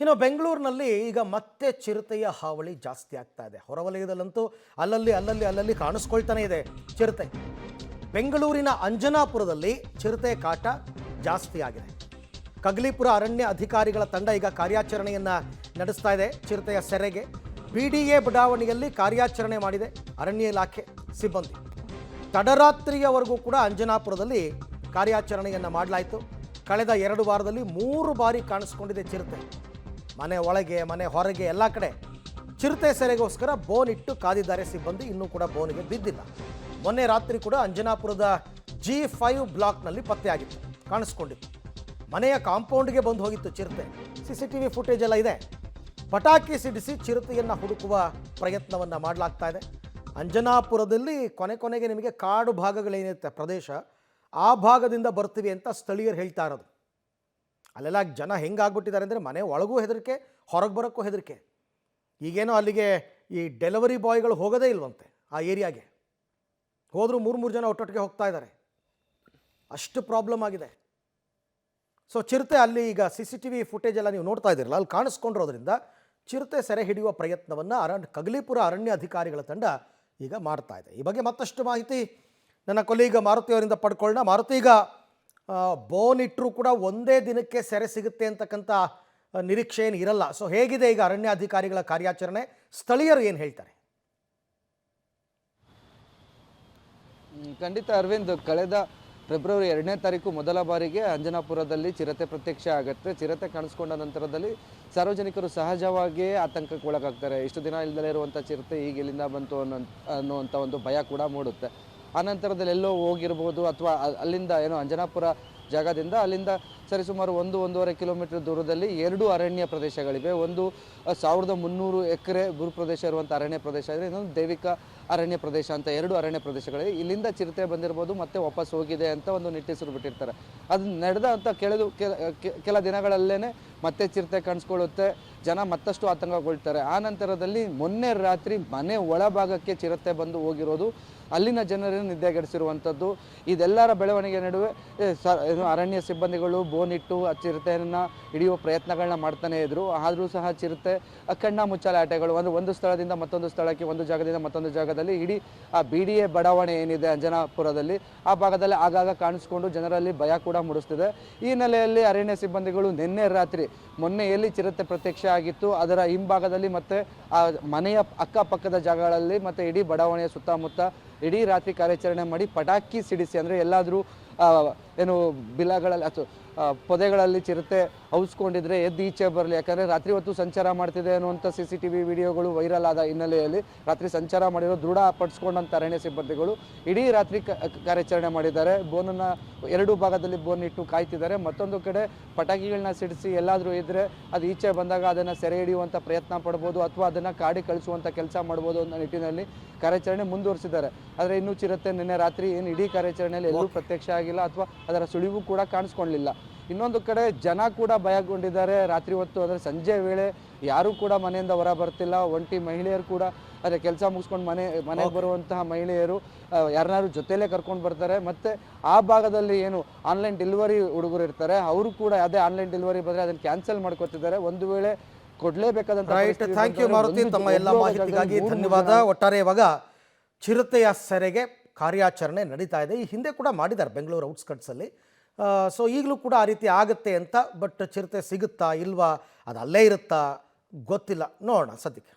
ಇನ್ನು ಬೆಂಗಳೂರಿನಲ್ಲಿ ಈಗ ಮತ್ತೆ ಚಿರತೆಯ ಹಾವಳಿ ಜಾಸ್ತಿ ಆಗ್ತಾ ಇದೆ. ಹೊರವಲಯದಲ್ಲಂತೂ ಅಲ್ಲಲ್ಲಿ ಕಾಣಿಸ್ಕೊಳ್ತಾನೆ ಇದೆ ಚಿರತೆ. ಬೆಂಗಳೂರಿನ ಅಂಜನಾಪುರದಲ್ಲಿ ಚಿರತೆ ಕಾಟ ಜಾಸ್ತಿ ಆಗಿದೆ. ಕಗ್ಲಿಪುರ ಅರಣ್ಯ ಅಧಿಕಾರಿಗಳ ತಂಡ ಈಗ ಕಾರ್ಯಾಚರಣೆಯನ್ನ ನಡೆಸ್ತಾ ಇದೆ ಚಿರತೆಯ ಸೆರೆಗೆ. ಬಿಡಿಎ ಬಡಾವಣೆಯಲ್ಲಿ ಕಾರ್ಯಾಚರಣೆ ಮಾಡಿದೆ ಅರಣ್ಯ ಇಲಾಖೆ ಸಿಬ್ಬಂದಿ. ತಡರಾತ್ರಿಯವರೆಗೂ ಕೂಡ ಅಂಜನಾಪುರದಲ್ಲಿ ಕಾರ್ಯಾಚರಣೆಯನ್ನ ಮಾಡಲಾಯಿತು. ಕಳೆದ 2 ವಾರದಲ್ಲಿ 3 ಬಾರಿ ಕಾಣಿಸ್ಕೊಂಡಿದೆ ಚಿರತೆ. ಮನೆ ಒಳಗೆ ಮನೆ ಹೊರಗೆ ಎಲ್ಲ ಕಡೆ ಚಿರತೆ ಸೆರೆಗೋಸ್ಕರ ಬೋನ್ ಇಟ್ಟು ಕಾದಿದ್ದಾರೆ ಸಿಬ್ಬಂದಿ. ಇನ್ನೂ ಕೂಡ ಬೋನಿಗೆ ಬಿದ್ದಿಲ್ಲ. ಮೊನ್ನೆ ರಾತ್ರಿ ಕೂಡ ಅಂಜನಾಪುರದ G5 ಬ್ಲಾಕ್ನಲ್ಲಿ ಪತ್ತೆಯಾಗಿತ್ತು, ಕಾಣಿಸ್ಕೊಂಡಿತ್ತು. ಮನೆಯ ಕಾಂಪೌಂಡ್ಗೆ ಬಂದು ಹೋಗಿತ್ತು ಚಿರತೆ. CCTV ಫುಟೇಜ್ ಎಲ್ಲ ಇದೆ. ಪಟಾಕಿ ಸಿಡಿಸಿ ಚಿರತೆಯನ್ನು ಹುಡುಕುವ ಪ್ರಯತ್ನವನ್ನು ಮಾಡಲಾಗ್ತಾ ಇದೆ. ಅಂಜನಾಪುರದಲ್ಲಿ ಕೊನೆಗೆ ನಿಮಗೆ ಕಾಡು ಭಾಗಗಳೇನಿರುತ್ತೆ ಪ್ರದೇಶ, ಆ ಭಾಗದಿಂದ ಬರ್ತೀವಿ ಅಂತ ಸ್ಥಳೀಯರು ಹೇಳ್ತಾ ಇರೋದು. ಅಲ್ಲೆಲ್ಲ ಜನ ಹೆಂಗಾಗ್ಬಿಟ್ಟಿದ್ದಾರೆ ಅಂದರೆ ಮನೆ ಒಳಗೂ ಹೆದರಿಕೆ, ಹೊರಗೆ ಬರೋಕ್ಕೂ ಹೆದರಿಕೆ. ಈಗೇನೋ ಅಲ್ಲಿಗೆ ಈ ಡೆಲಿವರಿ ಬಾಯ್ಗಳು ಹೋಗೋದೇ ಇಲ್ವಂತೆ ಆ ಏರಿಯಾಗೆ. ಹೋದರೂ 3 ಜನ ಒಟ್ಟೊಟ್ಟಿಗೆ ಹೋಗ್ತಾ ಇದ್ದಾರೆ, ಅಷ್ಟು ಪ್ರಾಬ್ಲಮ್ ಆಗಿದೆ. ಸೊ ಚಿರತೆ ಅಲ್ಲಿ ಈಗ CCTV ಫುಟೇಜ್ ಎಲ್ಲ ನೀವು ನೋಡ್ತಾ ಇದ್ದೀರಲ್ಲ, ಅಲ್ಲಿ ಕಾಣಿಸ್ಕೊಂಡಿರೋದ್ರಿಂದ ಚಿರತೆ ಸೆರೆ ಹಿಡಿಯುವ ಪ್ರಯತ್ನವನ್ನು ಕಗ್ಲಿಪುರ ಅರಣ್ಯ ಅಧಿಕಾರಿಗಳ ತಂಡ ಈಗ ಮಾಡ್ತಾ ಇದೆ. ಈ ಬಗ್ಗೆ ಮತ್ತಷ್ಟು ಮಾಹಿತಿ ನನ್ನ ಕೊಲೀಗ ಮಾರುತಿ ಅವರಿಂದ ಪಡ್ಕೊಳ್ಳೋಣ. ಮಾರುತಿ, ಈಗ ಬೋನ್ ಇಟ್ಟರೂ ಕೂಡ ಒಂದೇ ದಿನಕ್ಕೆ ಸೆರೆ ಸಿಗುತ್ತೆ ಅಂತಕ್ಕಂಥ ನಿರೀಕ್ಷೆ ಏನು ಇರಲ್ಲ. ಸೊ ಹೇಗಿದೆ ಈಗ ಅರಣ್ಯ ಅಧಿಕಾರಿಗಳ ಕಾರ್ಯಾಚರಣೆ? ಸ್ಥಳೀಯರು ಏನು ಹೇಳ್ತಾರೆ? ಖಂಡಿತ ಅರವಿಂದ್, ಕಳೆದ ಫೆಬ್ರವರಿ 2ನೇ ತಾರೀಕು ಮೊದಲ ಬಾರಿಗೆ ಅಂಜನಾಪುರದಲ್ಲಿ ಚಿರತೆ ಪ್ರತ್ಯಕ್ಷ ಆಗುತ್ತೆ. ಚಿರತೆ ಕಾಣಿಸ್ಕೊಂಡ ನಂತರದಲ್ಲಿ ಸಾರ್ವಜನಿಕರು ಸಹಜವಾಗಿಯೇ ಆತಂಕಕ್ಕೆ ಒಳಗಾಗ್ತಾರೆ. ಇಷ್ಟು ದಿನ ಇಲ್ಲದಲೇ ಇರುವಂಥ ಚಿರತೆ ಈಗ ಎಲ್ಲಿಂದ ಬಂತು ಅನ್ನುವಂಥ ಒಂದು ಭಯ ಕೂಡ ಮೂಡುತ್ತೆ. ಆ ನಂತರದಲ್ಲಿ ಎಲ್ಲೋ ಹೋಗಿರ್ಬೋದು, ಅಥವಾ ಅಲ್ಲಿಂದ ಏನೋ ಅಂಜನಾಪುರ ಜಾಗದಿಂದ ಅಲ್ಲಿಂದ ಸರಿಸುಮಾರು 1-1.5 ಕಿಲೋಮೀಟರ್ ದೂರದಲ್ಲಿ 2 ಅರಣ್ಯ ಪ್ರದೇಶಗಳಿವೆ. ಒಂದು 1300 ಎಕರೆ ಗುರು ಪ್ರದೇಶ ಇರುವಂಥ ಅರಣ್ಯ ಪ್ರದೇಶ ಇದೆ, ಇನ್ನೊಂದು ದೇವಿಕ ಅರಣ್ಯ ಪ್ರದೇಶ ಅಂತ 2 ಅರಣ್ಯ ಪ್ರದೇಶಗಳಿವೆ. ಇಲ್ಲಿಂದ ಚಿರತೆ ಬಂದಿರ್ಬೋದು, ಮತ್ತೆ ವಾಪಸ್ ಹೋಗಿದೆ ಅಂತ ಒಂದು ನಿಟ್ಟುಸಿರು ಬಿಟ್ಟಿರ್ತಾರೆ. ಅದು ನಡೆದ ಅಂತ ಕೆಲ ದಿನಗಳಲ್ಲೇ ಮತ್ತೆ ಚಿರತೆ ಕಾಣಿಸ್ಕೊಳ್ಳುತ್ತೆ. ಜನ ಮತ್ತಷ್ಟು ಆತಂಕಗೊಳ್ತಾರೆ. ಆ ನಂತರದಲ್ಲಿ ಮೊನ್ನೆ ರಾತ್ರಿ ಮನೆ ಒಳಭಾಗಕ್ಕೆ ಚಿರತೆ ಬಂದು ಹೋಗಿರೋದು ಅಲ್ಲಿನ ಜನರನ್ನು ನಿದ್ದೆಗೆಡಿಸಿರುವಂಥದ್ದು. ಇದೆಲ್ಲರ ಬೆಳವಣಿಗೆ ನಡುವೆ ಅರಣ್ಯ ಸಿಬ್ಬಂದಿಗಳು ಬೋನಿಟ್ಟು ಆ ಚಿರತೆಯನ್ನು ಹಿಡಿಯುವ ಪ್ರಯತ್ನಗಳನ್ನ ಮಾಡ್ತಾನೆ ಇದ್ರು. ಆದರೂ ಸಹ ಚಿರತೆ ಕಣ್ಣ ಮುಚ್ಚಾಲೆ ಆಟಗಳು, ಅಂದರೆ ಒಂದು ಸ್ಥಳದಿಂದ ಮತ್ತೊಂದು ಸ್ಥಳಕ್ಕೆ, ಒಂದು ಜಾಗದಿಂದ ಮತ್ತೊಂದು ಜಾಗದಲ್ಲಿ, ಇಡೀ ಆ BDA ಬಡಾವಣೆ ಏನಿದೆ ಅಂಜನಾಪುರದಲ್ಲಿ, ಆ ಭಾಗದಲ್ಲಿ ಆಗಾಗ ಕಾಣಿಸ್ಕೊಂಡು ಜನರಲ್ಲಿ ಭಯ ಕೂಡ ಮೂಡಿಸ್ತಿದೆ. ಈ ಹಿನ್ನೆಲೆಯಲ್ಲಿ ಅರಣ್ಯ ಸಿಬ್ಬಂದಿಗಳು ನಿನ್ನೆ ರಾತ್ರಿ ಮೊನ್ನೆ ಎಲ್ಲಿ ಚಿರತೆ ಪ್ರತ್ಯಕ್ಷ ಆಗಿತ್ತು ಅದರ ಹಿಂಭಾಗದಲ್ಲಿ ಮತ್ತು ಆ ಮನೆಯ ಅಕ್ಕಪಕ್ಕದ ಜಾಗಗಳಲ್ಲಿ ಮತ್ತು ಇಡೀ ಬಡಾವಣೆಯ ಸುತ್ತಮುತ್ತ ಇಡೀ ರಾತ್ರಿ ಕಾರ್ಯಾಚರಣೆ ಮಾಡಿ ಪಟಾಕಿ ಸಿಡಿಸಿ, ಅಂದರೆ ಎಲ್ಲಾದರೂ ಏನು ಬಿಲಗಳಲ್ಲಿ ಅಥವಾ ಪೊದೆಗಳಲ್ಲಿ ಚಿರತೆ ಔಸ್ಕೊಂಡಿದ್ರೆ ಎದ್ದು ಈಚೆ ಬರಲಿ. ಯಾಕಂದರೆ ರಾತ್ರಿ ಹೊತ್ತು ಸಂಚಾರ ಮಾಡ್ತಿದೆ ಅನ್ನುವಂಥ CCTV ವಿಡಿಯೋಗಳು ವೈರಲ್ ಆದ ಹಿನ್ನೆಲೆಯಲ್ಲಿ ರಾತ್ರಿ ಸಂಚಾರ ಮಾಡಿರೋ ದೃಢಪಡಿಸ್ಕೊಂಡಂಥ ಅರಣ್ಯ ಸಿಬ್ಬಂದಿಗಳು ಇಡೀ ರಾತ್ರಿ ಕಾರ್ಯಾಚರಣೆ ಮಾಡಿದ್ದಾರೆ. ಬೋನನ್ನು 2 ಭಾಗದಲ್ಲಿ ಬೋನ್ ಇಟ್ಟು ಕಾಯ್ತಿದ್ದಾರೆ. ಮತ್ತೊಂದು ಕಡೆ ಪಟಾಕಿಗಳನ್ನ ಸಿಡಿಸಿ ಎಲ್ಲಾದರೂ ಇದ್ದರೆ ಅದು ಈಚೆ ಬಂದಾಗ ಅದನ್ನು ಸೆರೆ ಹಿಡಿಯುವಂಥ ಪ್ರಯತ್ನ ಪಡ್ಬೋದು, ಅಥವಾ ಅದನ್ನು ಕಾಡಿ ಕಳಿಸುವಂಥ ಕೆಲಸ ಮಾಡ್ಬೋದು ಅನ್ನೋ ನಿಟ್ಟಿನಲ್ಲಿ ಕಾರ್ಯಾಚರಣೆ ಮುಂದುವರಿಸಿದ್ದಾರೆ. ಆದರೆ ಇನ್ನೂ ಚಿರತೆ ನಿನ್ನೆ ರಾತ್ರಿ ಏನು ಇಡೀ ಕಾರ್ಯಾಚರಣೆಯಲ್ಲಿ ಎಲ್ಲೂ ಪ್ರತ್ಯಕ್ಷ ಆಗಿಲ್ಲ, ಅಥವಾ ಅದರ ಸುಳಿವು ಕೂಡ ಕಾಣಿಸ್ಕೊಳ್ಳಲಿಲ್ಲ. ಇನ್ನೊಂದು ಕಡೆ ಜನ ಕೂಡ ಭಯಗೊಂಡಿದ್ದಾರೆ. ರಾತ್ರಿ ಹೊತ್ತು ಅಂದರೆ ಸಂಜೆ ವೇಳೆ ಯಾರೂ ಕೂಡ ಮನೆಯಿಂದ ಹೊರ ಬರ್ತಿಲ್ಲ. ಒಂಟಿ ಮಹಿಳೆಯರು ಕೂಡ ಅದೇ ಕೆಲಸ ಮುಗಿಸ್ಕೊಂಡು ಮನೆಗೆ ಬರುವಂತಹ ಮಹಿಳೆಯರು ಯಾರನ್ನಾರು ಜೊತೆಲೇ ಕರ್ಕೊಂಡು ಬರ್ತಾರೆ. ಮತ್ತು ಆ ಭಾಗದಲ್ಲಿ ಏನು ಆನ್ಲೈನ್ ಡೆಲಿವರಿ ಹುಡುಗರು ಇರ್ತಾರೆ, ಅವರು ಕೂಡ ಅದೇ ಆನ್ಲೈನ್ ಡೆಲಿವರಿ ಬಂದರೆ ಅದನ್ನು ಕ್ಯಾನ್ಸಲ್ ಮಾಡ್ಕೊತಿದ್ದಾರೆ. ಒಂದು ವೇಳೆ ಕೊಡಲೇಬೇಕಾದಂಥ. ಥ್ಯಾಂಕ್ ಯು ಮಾರುತಿ, ತಮ್ಮ ಎಲ್ಲ ಮಾಹಿತಿಗಾಗಿ ಧನ್ಯವಾದ. ಒಟ್ಟಾರೆ ಇವಾಗ ಚಿರತೆಯ ಸೆರೆಗೆ ಕಾರ್ಯಾಚರಣೆ ನಡೀತಾ ಇದೆ. ಈ ಹಿಂದೆ ಕೂಡ ಮಾಡಿದ್ದಾರೆ ಬೆಂಗಳೂರು ಔಟ್ಸ್ಕಟ್ಸಲ್ಲಿ. ಸೊ ಈಗಲೂ ಕೂಡ ಆ ರೀತಿ ಆಗುತ್ತೆ ಅಂತ. ಬಟ್ ಚಿರತೆ ಸಿಗುತ್ತಾ ಇಲ್ವಾ, ಅದು ಅಲ್ಲೇ ಇರುತ್ತಾ ಗೊತ್ತಿಲ್ಲ, ನೋಡೋಣ ಸದ್ಯಕ್ಕೆ.